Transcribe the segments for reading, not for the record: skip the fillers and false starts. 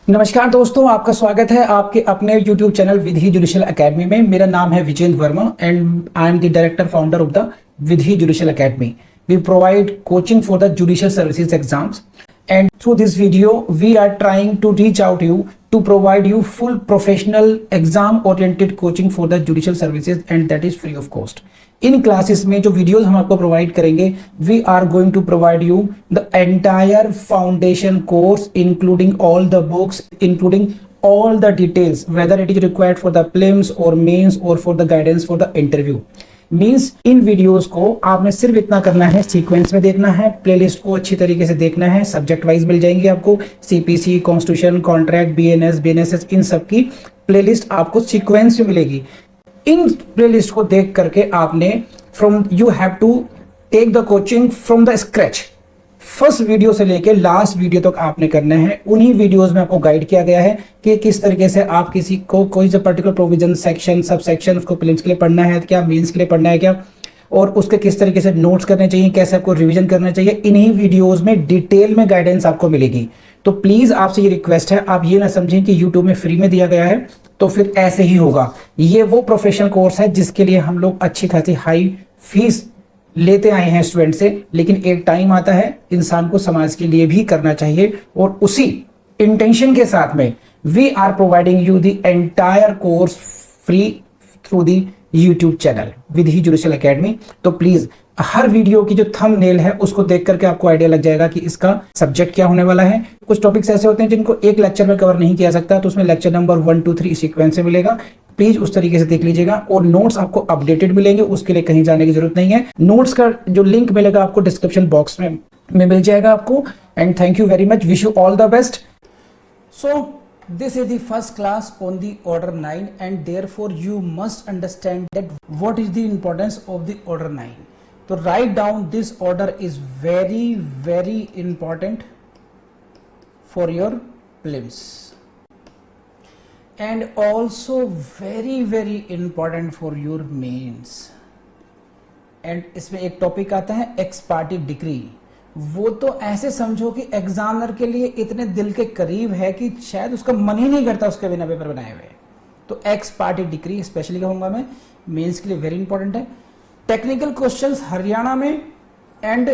नमस्कार दोस्तों, आपका स्वागत है आपके अपने YouTube channel Vidhi judicial academy में। मेरा नाम है Vijendra Verma and I am the director founder of the Vidhi judicial academy. We provide coaching for the judicial services exams, and through this video we are trying to reach out to you to provide you full professional exam oriented coaching for the judicial services, and that is free of cost. इन classes में जो videos हम आपको provide करेंगे, we are going to provide you the entire foundation course including all the books, including all the details whether it is required for the prelims or mains or for the guidance for the interview. Means in videos को आपने सिर्फ इतना करना है, sequence में देखना है, playlist को अच्छी तरीके से देखना है। सब्जेक्ट वाइज मिल जाएंगे आपको, CPC, constitution, contract, BNS, BNSS, इन सब की प्लेलिस्ट आपको सीक्वेंस में मिलेगी। इन प्लेलिस्ट को देख करके आपने you have to take the coaching from the scratch. First video से लेके लास्ट वीडियो तक आपने करना है। उन्हीं वीडियोस में आपको गाइड किया गया है कि किस तरीके से आप किसी को कोई सा particular provision, section, sub section उसको प्रीलिम्स के लिए पढ़ना है क्या, मेंस के लिए पढ़ना है क्या, और उसके किस तरीके से नोट्स करने चाहिए, कैसे आपको रिवीजन करना चाहिए। इन्हीं वीडियोस में डिटेल में गाइडेंस आपको मिलेगी। तो प्लीज आपसे ये रिक्वेस्ट है, आप ये ना समझें कि यूट्यूब में फ्री में दिया गया है तो फिर ऐसे ही होगा। ये वो प्रोफेशनल कोर्स है जिसके लिए हम लोग अच्छी खासी हाई फीस लेते आए हैं स्टूडेंट से, लेकिन एक टाइम आता है इंसान को समाज के लिए भी करना चाहिए, और उसी इंटेंशन के साथ में we are providing you the entire course free through the YouTube channel Vidhi judicial academy. तो प्लीज हर वीडियो की जो थंबनेल है उसको देख करके आपको आइडिया लग जाएगा कि इसका सब्जेक्ट क्या होने वाला है। कुछ टॉपिक्स ऐसे होते हैं जिनको एक लेक्चर में कवर नहीं किया सकता, तो उसमें लेक्चर नंबर 1, 2, 3 सीक्वेंस से मिलेगा। प्लीज उस तरीके से देख लीजिएगा, और नोट्स आपको अपडेटेड मिलेंगे, उसके लिए कहीं जाने की जरूरत नहीं है। नोट्स का जो लिंक मिलेगा आपको डिस्क्रिप्शन बॉक्स में मिल जाएगा आपको। And thank you very much, wish you all the best. So this is the first class on the order 9, and therefore you must understand that what is the importance of the order 9. So write down, this order is very important for your prelims and also very important for your mains. and इसमें एक topic आता है x party degree. वो तो ऐसे समझो कि examiner के लिए इतने दिल के करीब है कि शायद उसका मन ही नहीं करता उसके बिना पेपर बनाए हुए। तो एक्स पार्टी डिग्री स्पेशली कहूंगा मैं, मेंस के लिए वेरी इंपॉर्टेंट है। टेक्निकल क्वेश्चंस हरियाणा में एंड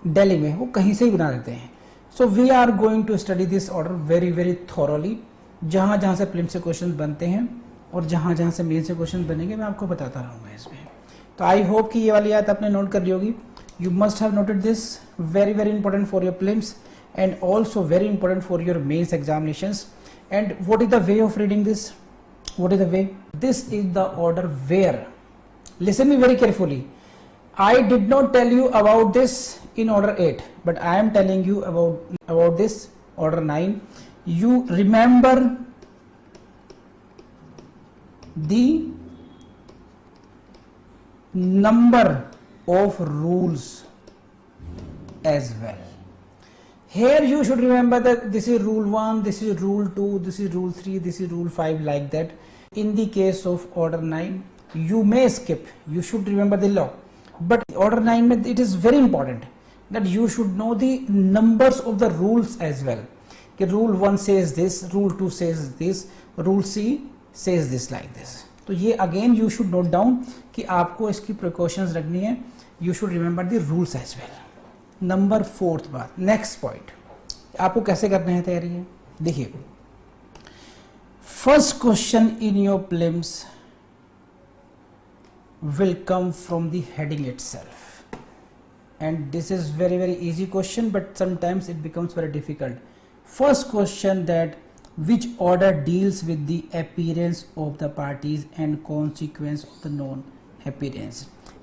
दिल्ली में वो कहीं से ही बना देते हैं। So we are going to study this order very thoroughly. जहां जहां से प्रीलिम्स से क्वेश्चन बनते हैं और जहां जहां से मेंस से क्वेश्चन बनेंगे मैं आपको बताता रहूंगा इसमें। तो आई होप कि ये वाली बात आपने नोट कर ली होगी। You must have noted this, very important for your prelims and also very important for your mains examinations. And what is the way of reading this? What is the way? This is the order where, listen me very carefully, I did not tell you about this in order 8, but I am telling you about this order 9. You remember the number of rules as well. Here you should remember that this is rule 1, this is rule 2, this is rule 3, this is rule 5, like that. In the case of order 9 you may skip, you should remember the law, but order 9 it is very important that you should know the numbers of the rules as well. कि rule 1 says this, rule 2 says this, rule C says this, like this. तो ये again you should note down कि आपको इसकी precautions रखनी है। You should remember the rules as well. Number 4th बात, next point, आपको कैसे करना है तैयारी है। देखिए, first question in your prelims will come from the heading itself, and this is very easy question, but sometimes it becomes very difficult. First question that which order deals with the appearance of the parties and consequence of the non-appearance.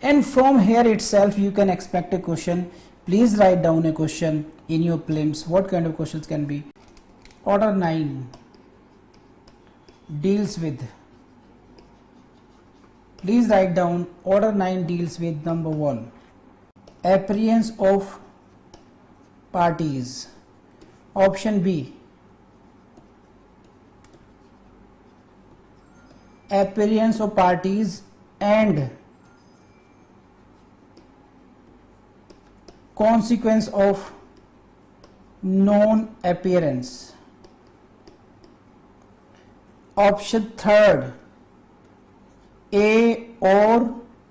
And from here itself you can expect a question. Please write down a question in your prelims. What kind of questions can be? Order 9 deals with, please write down, order 9 deals with number 1, appearance of parties. Option B, appearance of parties and consequence of non-appearance. Option third A और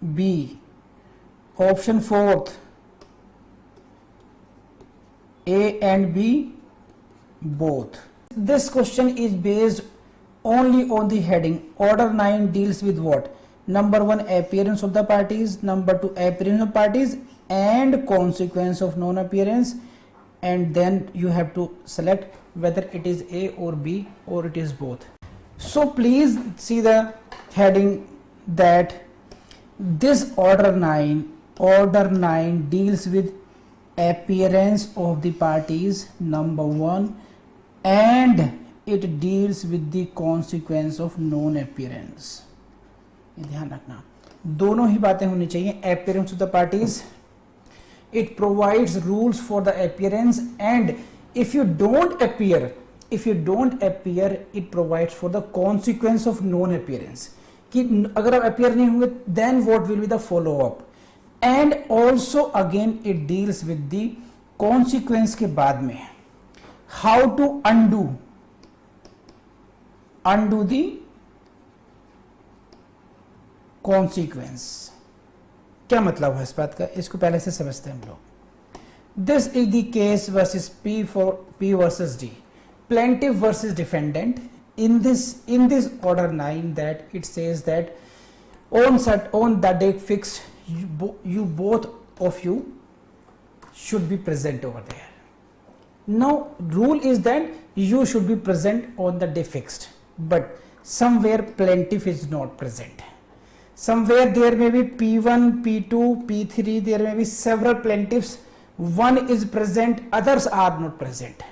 बी, option fourth A and B both. This question is based only on the heading. Order 9 deals with what? Number 1, appearance of the parties. Number 2, appearance of parties and consequence of non-appearance. And then you have to select whether it is A or B or it is both. So please see the heading that this order 9 deals with appearance of the parties, number 1, and it deals with the consequence of non appearance. ये ध्यान रखना, दोनों ही बातें होनी चाहिए. appearance of the parties, it provides rules for the appearance, and if you don't appear it provides for the consequence of non appearance. कि अगर आप appear नहीं होंगे then what will be the follow up. And also again it deals with the consequence के बाद में how to undo the consequence. क्या मतलब है इस बात का, इसको पहले से समझते हैं हम लोग. This is the case versus P versus D, plaintiff versus defendant. In this order 9 that it says that on the date fixed you both of you should be present over there. Now rule is that you should be present on the day fixed, but somewhere plaintiff is not present. Somewhere there may be P1, P2, P3, there may be several plaintiffs, one is present, others are not present.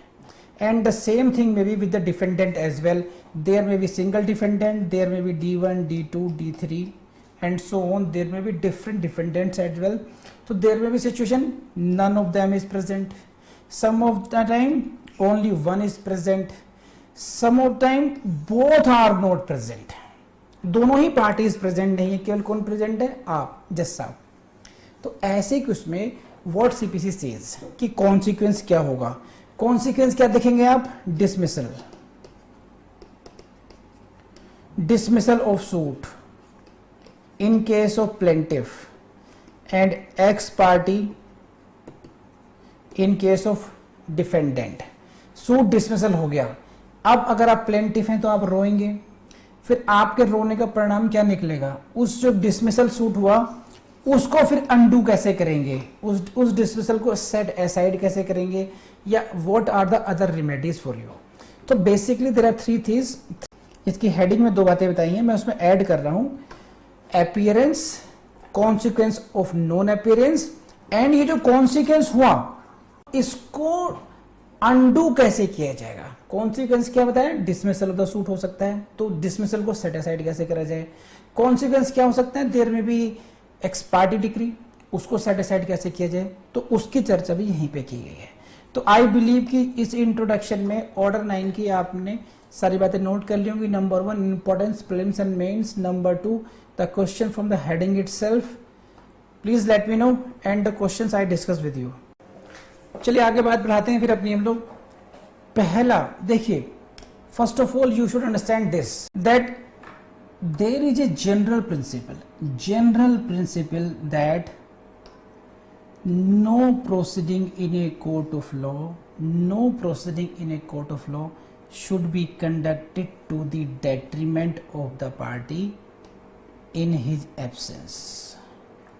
And the same thing may be with the defendant as well. There may be single defendant, there may be D1, D2, D3 and so on. There may be different defendants as well. So there may be situation none of them is present. Some of the time only one is present. Some of time both are not present. दोनों ही parties present नहीं है, केवल कौन present है, आप, जज साहब. तो ऐसे कि उसमें व्हाट सीपीसी सेज कि कॉन्सिक्वेंस क्या होगा. कॉन्सिक्वेंस क्या देखेंगे आप, dismissal of suit in case of plaintiff and ex party in case of defendant. Suit dismissal हो गया. अब अगर आप प्लेंटिफ हैं तो आप रोएंगे, फिर आपके रोने का परिणाम क्या निकलेगा, उस जो डिसमिसल सूट हुआ उसको फिर अंडू कैसे करेंगे, उस डिसमिसल को सेट असाइड कैसे करेंगे, या what are the other remedies for you. तो बेसिकली देयर आर 3 थिंग्स. इसकी हेडिंग में 2 बातें बताई हैं, मैं उसमें ऐड कर रहा हूं appearance, consequence of non appearance, and ये जो कॉन्सिक्वेंस हुआ इसको अंडू कैसे किया जाएगा. कॉन्सिक्वेंस क्या बताया, डिसमिसल ऑफ द सूट हो सकता है, तो डिसमिसल को सेट असाइड कैसे करा जाए. कॉन्सिक्वेंस क्या हो सकता है, देयर में भी एक्स पार्टी डिक्री, उसको सेट असाइड कैसे किया जाए, तो उसकी चर्चा भी यहीं पे की गई है. तो आई बिलीव कि इस इंट्रोडक्शन में ऑर्डर 9 की आपने सारी बातें नोट कर ली होंगी. Number 1 importance prelims and mains. Number 2 the question from the heading itself. Please let me know and the questions I discuss with you. चलिए आगे बात बढ़ाते हैं फिर अपनी हम लोग. पहला देखिए, first of all you should understand this that there is a general principle that no proceeding in a court of law should be conducted to the detriment of the party in his absence.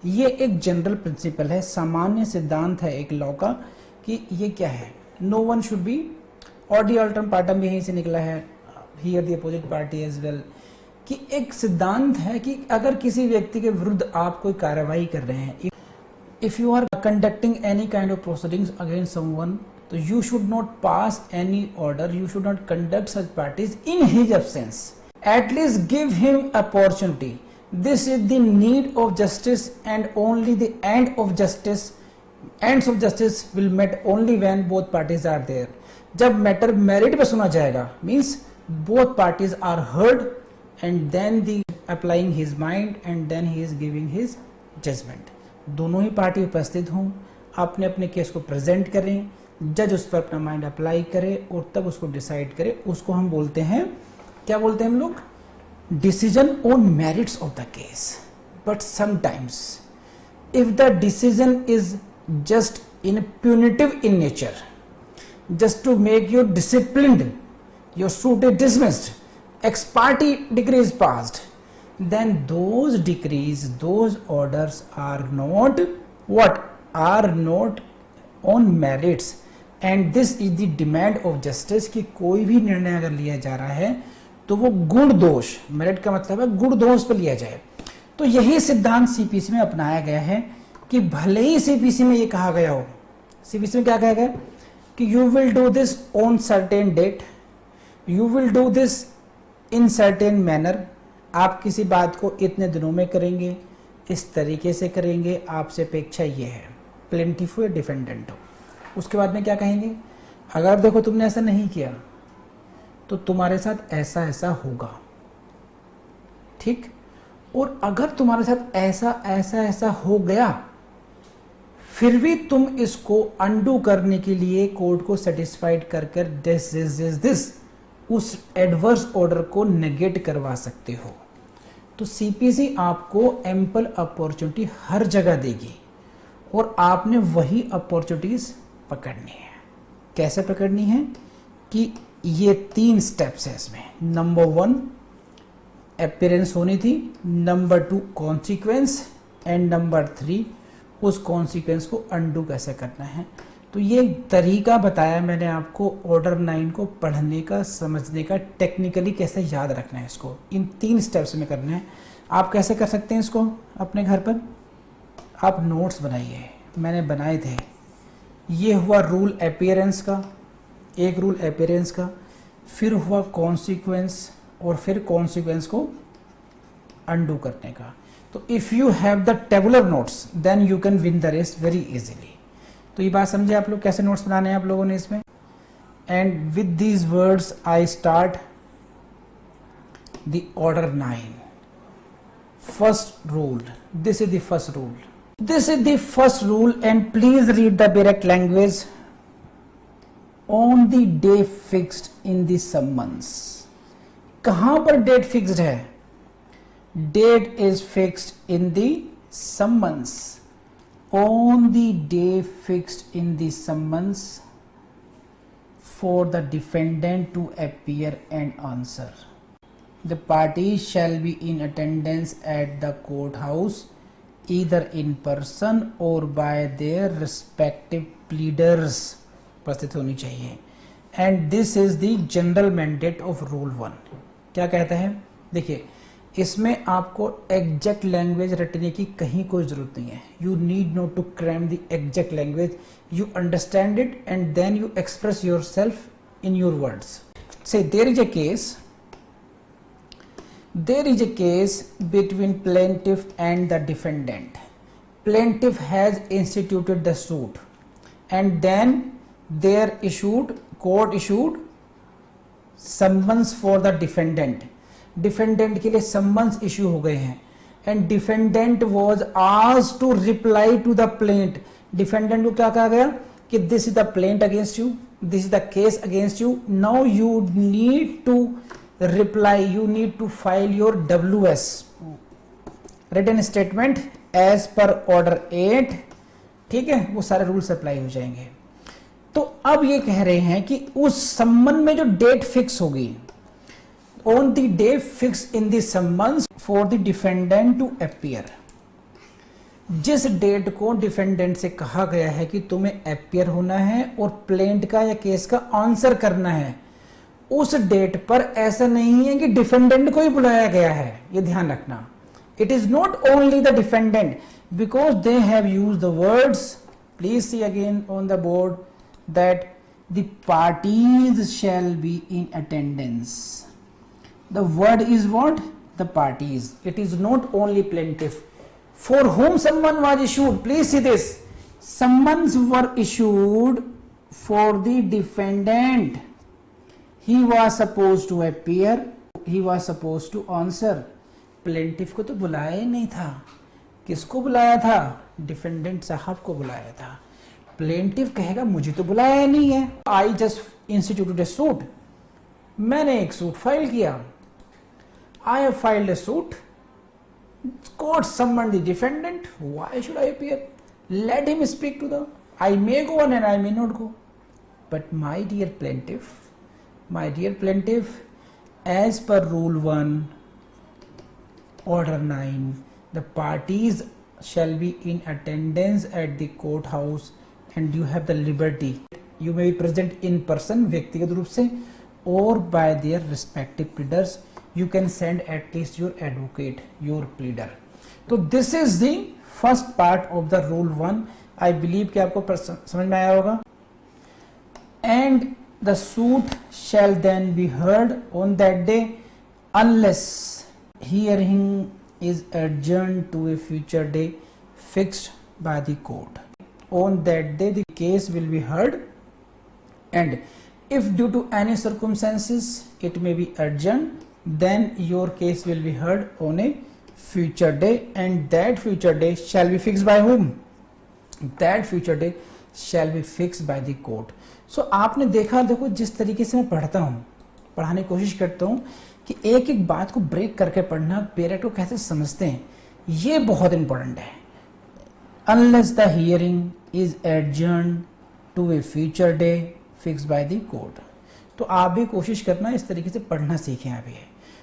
ये एक general principle है, सामान्य सिद्धांत है एक law का कि ये क्या है, नो वन शुड बी, और डी अल्टरम पार्टम भी यहीं से निकला है, hear the opposite party as well, कि एक सिद्धांत है कि अगर किसी व्यक्ति के विरुद्ध आप कोई कार्रवाई कर रहे हैं, if you are conducting any kind of proceedings against someone, so you should not pass any order, you should not conduct such parties in his absence. At least give him opportunity. This is the need of justice, and only the ends of justice will met only when both parties are there. जब matter merit पे सुना जाएगा, means both parties are heard, and then the applying his mind, and then he is giving his judgment. दोनों ही party उपस्थित हों, अपने अपने case को प्रेजेंट करें, जज उस पर अपना माइंड अप्लाई करे और तब उसको डिसाइड करे, उसको हम बोलते हैं क्या बोलते हैं हम लोग, decision on merits of the case. But sometimes if the decision is just in punitive in nature, just to make you disciplined, your suit is dismissed, ex parte decree is passed, then those decrees, those orders are not what, are not on merits. And this is the demand of justice कि कोई भी निर्णय अगर लिया जा रहा है तो वो गुण दोष, मेरिट का मतलब है गुण दोष पर लिया जाए. तो यही सिद्धांत सीपीसी में अपनाया गया है कि भले ही सीपीसी में ये कहा गया हो, सीपीसी में क्या कहा गया कि you will do this on certain date, you will do this in certain manner, आप किसी बात को इतने दिनों में करेंगे, इस तरीके से करेंगे, आपसे अपेक्षा ये है, प्लेंटिफ हो या डिफेंडेंट हो. उसके बाद में क्या कहेंगे, अगर देखो तुमने ऐसा नहीं किया तो तुम्हारे साथ ऐसा ऐसा होगा, ठीक, और अगर तुम्हारे साथ ऐसा ऐसा ऐसा हो गया फिर भी तुम इसको अंडू करने के लिए कोर्ट को सेटिस्फाइड कर कर दिस उस एडवर्स ऑर्डर को नेगेट करवा सकते हो. तो सीपीसी आपको एम्पल अपॉर्चुनिटी हर जगह देगी और आपने वही अपॉर्चुनिटीज पकड़नी है. कैसे पकड़नी है कि ये 3 स्टेप्स है इसमें. नंबर 1 अपीयरेंस होनी थी, नंबर 2 कॉन्सिक्वेंस, एंड नंबर 3 उस कॉन्सिक्वेंस को अंडू कैसे करना है. तो ये तरीका बताया मैंने आपको ऑर्डर 9 को पढ़ने का, समझने का, टेक्निकली कैसे याद रखना है इसको, इन 3 स्टेप्स में करना है. आप कैसे कर सकते हैं इसको अपने घर पर, आप नोट्स बनाइए, मैंने बनाए थे. ये हुआ रूल अपीयरेंस का, एक रूल अपीयरेंस का, फिर हुआ कॉन्सिक्वेंस, और फिर कॉन्सिक्वेंस को अंडू करने का. तो if you have the tabular notes then you can win the race very easily. तो ये बात समझे आप लोग, कैसे नोट्स बनाने हैं आप लोगों ने इसमें. And with these words I start the order 9. First rule, this is the first rule. This is the first rule and please read the correct language. On the day fixed in the summons. कहाँ पर date fixed है, date is fixed in the summons. On the day fixed in the summons for the defendant to appear and answer. The parties shall be in attendance at the courthouse either in person or by their respective pleaders. उपस्थित होनी चाहिए. And this is the general mandate of rule 1. क्या कहता है, देखिए इसमें आपको exact language रटने की कहीं कोई जरूरत नहीं है. You need not to cram the exact language, you understand it and then you express yourself in your words. Say there is a case, there is a case between plaintiff and the defendant. Plaintiff has instituted the suit and then court issued summons for the defendant. Defendant के लिए summons issue हो गए हैं and defendant was asked to reply to the plaint. Defendant को क्या कहा गया कि this is the plaint against you, this is the case against you, now you need to reply, you need to file your WS, written statement as per order 8. ठीक है, वो सारे rules apply हो जाएंगे. तो अब ये कह रहे हैं कि उस सम्मन में जो डेट फिक्स होगी, on the day fix in the summons for the defendant to appear, जिस डेट को डिफेंडेंट से कहा गया है कि तुम्हें अपीयर होना है और प्लेंट का या केस का आंसर करना है, उस डेट पर ऐसा नहीं है कि डिफेंडेंट को ही बुलाया गया है. ये ध्यान रखना. It is not only the defendant because they have use the words, please see again on the board that the parties shall be in attendance. The word is what, the parties. It is not only plaintiff for whom someone was issued. Please see this. Summons were issued for the defendant. He was supposed to appear. He was supposed to answer. Plaintiff को तो बुलाया ही नहीं था. किसको बुलाया था? Defendant साहब को बुलाया था. प्लेंटिफ कहेगा मुझे तो बुलाया नहीं है, I just instituted a suit. मैंने एक सूट फाइल किया, I have filed a suit, court summoned the defendant, why should I appear? Let him speak to the, I may go on and I may not go. But my dear plaintiff, as per rule 1 order 9, the parties shall be in attendance at the courthouse and you have the liberty, you may be present in person व्यक्तिगत रूप से or by their respective pleaders, you can send at least your advocate, your pleader. तो this is the first part of the rule 1. I believe कि आपको समझ में आया होगा. And the suit shall then be heard on that day unless hearing is adjourned to a future day fixed by the court. On that day the case will be heard, and if due to any circumstances it may be adjourned, then your case will be heard on a future day, and that future day shall be fixed by whom? That future day shall be fixed by the court. So आपने देखा, देखो जिस तरीके से मैं पढ़ता हूँ, पढ़ाने की कोशिश करता हूँ कि एक एक बात को ब्रेक करके पढ़ना, पेरेक्ट को कैसे समझते हैं, ये बहुत इंपॉर्टेंट है. Unless the hearing is adjourned to a future day fixed by the court. तो आप भी कोशिश करना इस तरीके से पढ़ना सीखें अभी.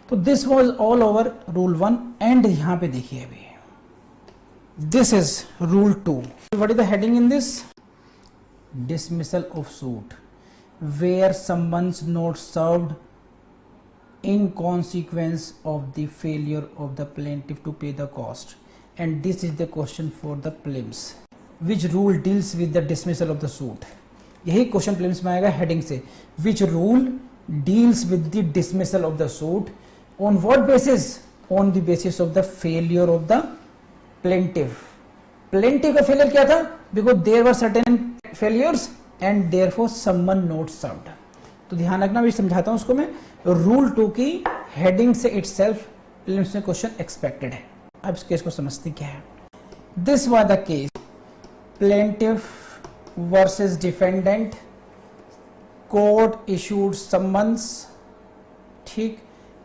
तो this was all over rule 1. And यहां पे देखिए अभी this is rule 2. What is the heading in this? Dismissal of suit where summons not served in consequence of the failure of the plaintiff to pay the cost, and this is the question for the prelims. Which rule deals with the dismissal of the suit? यही question prelims में आएगा heading से. Which rule deals with the dismissal of the suit? On what basis? On the basis of the failure of the plaintiff. Plaintiff का failure क्या था? Because there were certain failures and therefore someone not served. तो ध्यान रखना, भी समझाता हूं उसको मैं. रूल 2 की हेडिंग से इटसेल्फ प्रीलिम्स में क्वेश्चन एक्सपेक्टेड है. अब इस केस को समझते क्या है. This was the case, plaintiff versus defendant, court issued summons, ठीक,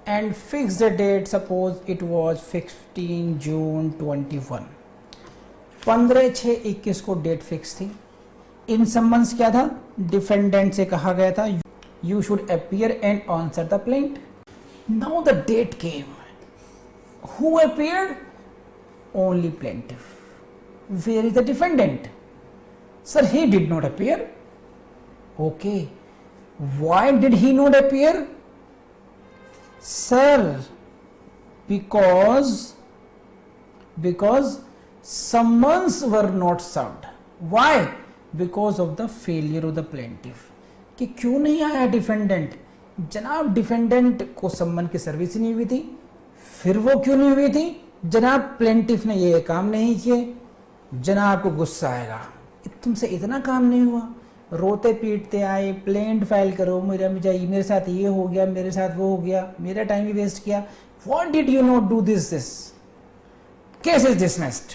and fix the date. Suppose it was 15 June 21. 15/6/21 को डेट फिक्स थी. इन समन्स क्या था? डिफेंडेंट से कहा गया था you should appear and answer the plaint. Now the date came. Who appeared? Only plaintiff. Where is the defendant? Sir, he did not appear. Okay. Why did he not appear? Sir, because summons were not served. Why? Because of the failure of the plaintiff. कि क्यों नहीं आया defendant? जनाब defendant को सम्मन की service ही नहीं हुई थी. फिर वो क्यों नहीं हुई थी? जनाब प्लेंटिफ ने ये काम नहीं किए. जनाब को गुस्सा आएगा, तुमसे इतना काम नहीं हुआ. रोते पीटते आए, प्लेंट फाइल करो, मेरे साथ ये हो गया, मेरे साथ वो हो गया, मेरा टाइम भी वेस्ट किया. What did you not do this? Case is dismissed.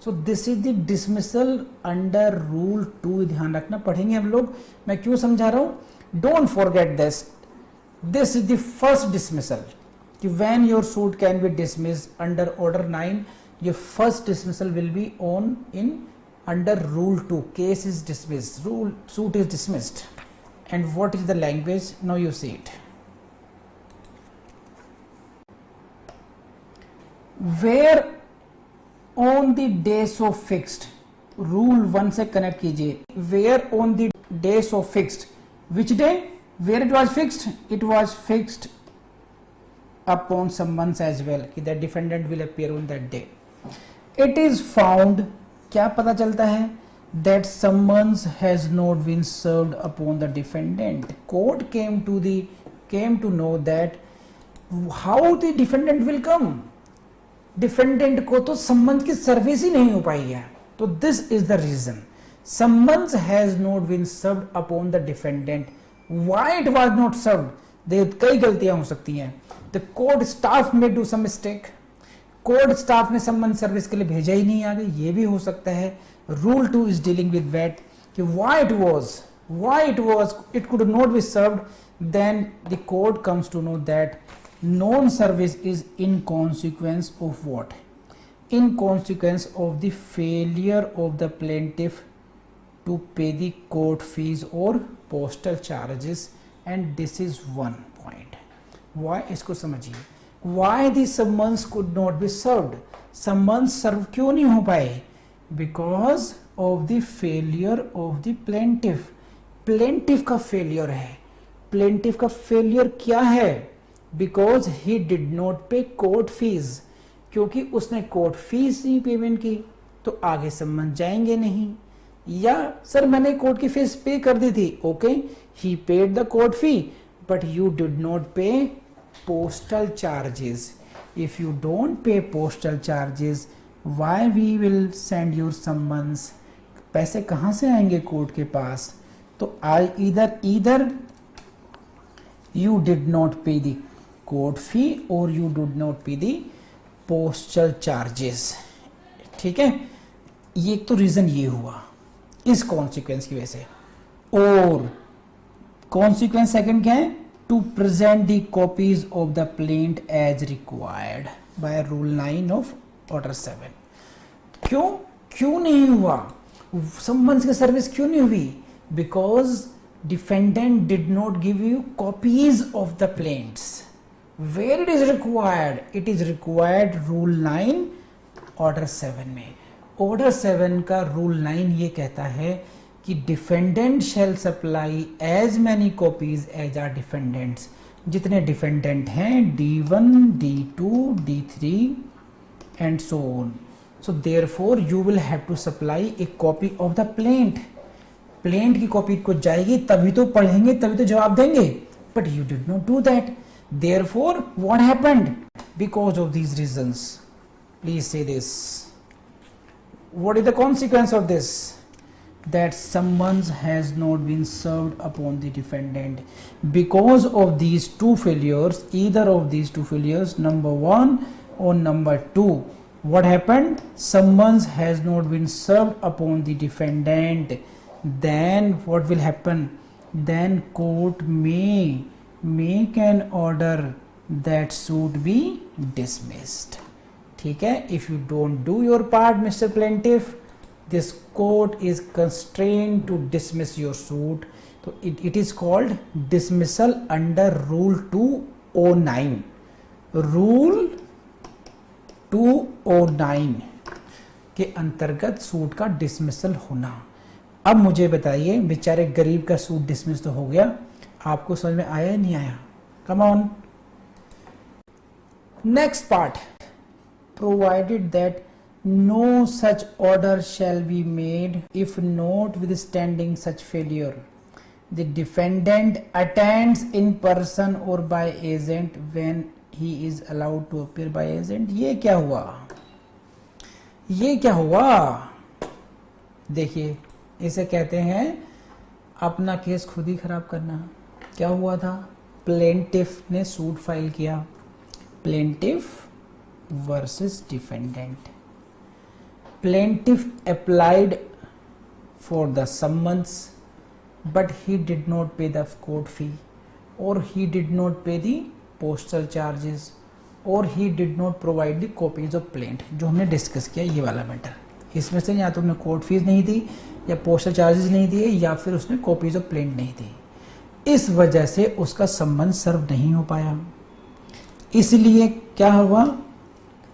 So this is the dismissal under rule 2. ध्यान रखना, पढ़ेंगे हम लोग. मैं क्यों समझा रहा हूं? Don't forget this. This is the first dismissal. कि when your suit can be dismissed under order 9, your first dismissal will be on in under rule 2. Case is dismissed, rule suit is dismissed. And what is the language? Now you see it. Where on the day so fixed, rule 1 से connect कीजिए. Where on the day so fixed, which day? Where it was fixed? It was fixed upon summons as well, कि the defendant will appear on that day. It is found, क्या पता चलता है? That summons has not been served upon the defendant. Court came to know that how the defendant will come. Defendant को तो सम्मन की service ही नहीं हो पाई है. तो this is the reason. Summons has not been served upon the defendant. Why it was not served? कई गलतियां हो सकती हैं. द कोर्ट स्टाफ में do some mistake. Court staff ने सम्मन सर्विस के लिए भेजा ही नहीं आगे, ये भी हो सकता है. Rule 2 is dealing with that कि why it was why it could not be served, then the court comes to know that non-service is in consequence of what? In consequence of the failure of the plaintiff to pay the court fees or postal charges, and this is one point. Why? इसको समझिए. Why the summons could not be served? Summons serve क्यों नहीं हो पाए? Because of the failure of the plaintiff. Plaintiff का failure है. Plaintiff का failure क्या है? Because he did not pay court fees. क्योंकि उसने कोर्ट फीस नहीं पेमेंट की, तो आगे सम्मन जाएंगे नहीं. या सर मैंने कोर्ट की फीस पे कर दी थी, okay, he paid the court fee but you did not pay postal charges. If you don't pay postal charges, why we will send your summons? पैसे कहाँ से आएंगे कोर्ट के पास? तो I either you did not pay the court fee or you did not pay the postal charges. ठीक है, ये एक तो रीजन ये हुआ इस कॉन्सिक्वेंस की वजह से. और कॉन्सिक्वेंस सेकंड क्या है? To present the copies of the plaint as required by rule 9 of order 7. क्यों नहीं हुआ? सम्मन्स की सर्विस क्यों नहीं हुई? Because defendant did not give you copies of the plaints. Where it is required? It is required rule 9 order 7 में. order 7 का rule 9 ये कहता है कि defendant shall supply as many copies as are defendants. जितने defendant हैं D1, D2, D3 and so on. So therefore you will have to supply a copy of the plaint. Plaint की copy को जाएगी, तभी तो पढ़ेंगे, तभी तो जवाब देंगे. But you did not do that. Therefore what happened? Because of these reasons. Please say this. What is the consequence of this? That summons has not been served upon the defendant because of these two failures. Either of these two failures, number 1 और number 2. What happened? Summons has not been served upon the defendant. Then what will happen? Then court may make an order that suit be dismissed. ठीक है? If you don't do your part, Mr. Plaintiff, this court is constrained to dismiss your suit. So it is called dismissal under Rule 209. Rule 209 के अंतर्गत suit का dismissal होना. अब मुझे बताइए, बेचारे गरीब का सूट डिसमिस तो हो गया, आपको समझ में आया या नहीं आया? Come on. Next part. Provided that no such order shall be made if notwithstanding such failure the defendant attends in person और by agent when he is allowed to appear by agent. ये क्या हुआ? देखिए, इसे कहते हैं अपना case खुद ही खराब करना. क्या हुआ था? प्लेंटिफ ने सूट फाइल किया. Plaintiff versus defendant. Plaintiff applied for the summons but he did not पे द कोर्ट फी और ही डिड नॉट पे द पोस्टल चार्जेस और he did not provide the copies of plaint. जो हमने discuss किया ये वाला मैटर. इसमें से या तो हमने कोर्ट फीस नहीं दी, या पोस्टल चार्जेस नहीं दिए, या फिर उसने कॉपीज ऑफ प्लेंट नहीं दी. इस वजह से उसका सम्मन सर्व नहीं हो पाया. इसलिए क्या हुआ?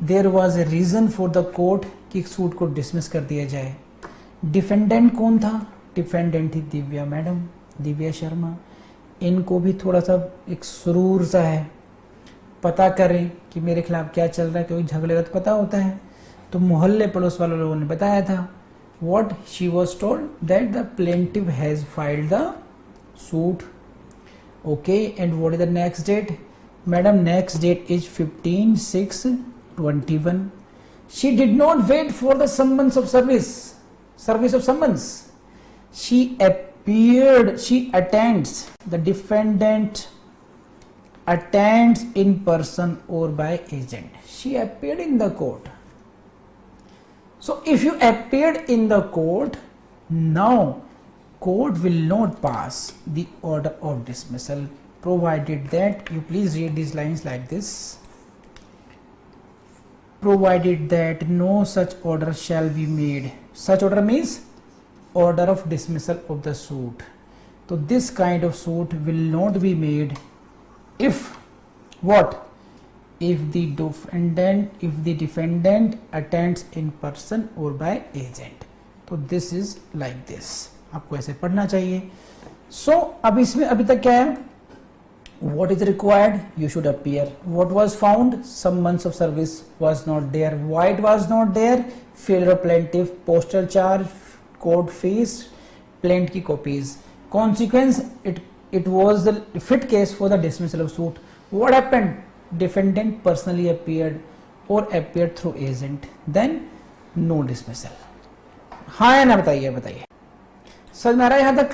There was a reason for the court कि सूट को डिसमिस कर दिया जाए. डिफेंडेंट कौन था? डिफेंडेंट थी दिव्या मैडम, दिव्या शर्मा. इनको भी थोड़ा सा एक सुरूर सा है, पता करें कि मेरे खिलाफ क्या चल रहा है, क्योंकि झगड़े का तो पता होता है. तो मोहल्ले पड़ोस वाले लोगों ने बताया था. What she was told? That the plaintiff has filed the suit. Okay, and what is the next date? Madam, next date is 15/6/21. She did not wait for the summons of service of summons. She attends, the defendant attends in person or by agent. She appeared in the court. So if you appeared in the court, now court will not pass the order of dismissal provided that, you please read these lines like this, provided that no such order shall be made. Such order means order of dismissal of the suit. So this kind of suit will not be made if what? If the defendant attends in person or by agent. तो this is like this, आपको ऐसे पढ़ना चाहिए. सो अब इसमें अभी तक क्या है? What is required? You should appear. What was found? Some months of service was not there. Why it was not there? Failure of plaintiff, postal charge, court fees, plaint की copies. Consequence, it was the fit case for the dismissal of suit. What happened? Defendant personally appeared or appeared through agent. Then no dismissal. हाँ या ना बताइए. समझ में आ रहा है यहाँ तक?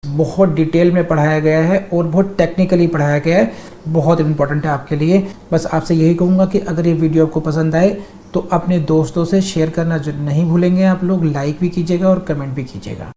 बहुत डिटेल में पढ़ाया गया है और बहुत टेक्निकली पढ़ाया गया है, बहुत इंपॉर्टेंट है आपके लिए. बस आपसे यही कहूँगा कि अगर ये वीडियो आपको पसंद आए तो अपने दोस्तों से शेयर करना नहीं भूलेंगे आप लोग. लाइक भी कीजिएगा और कमेंट भी कीजिएगा.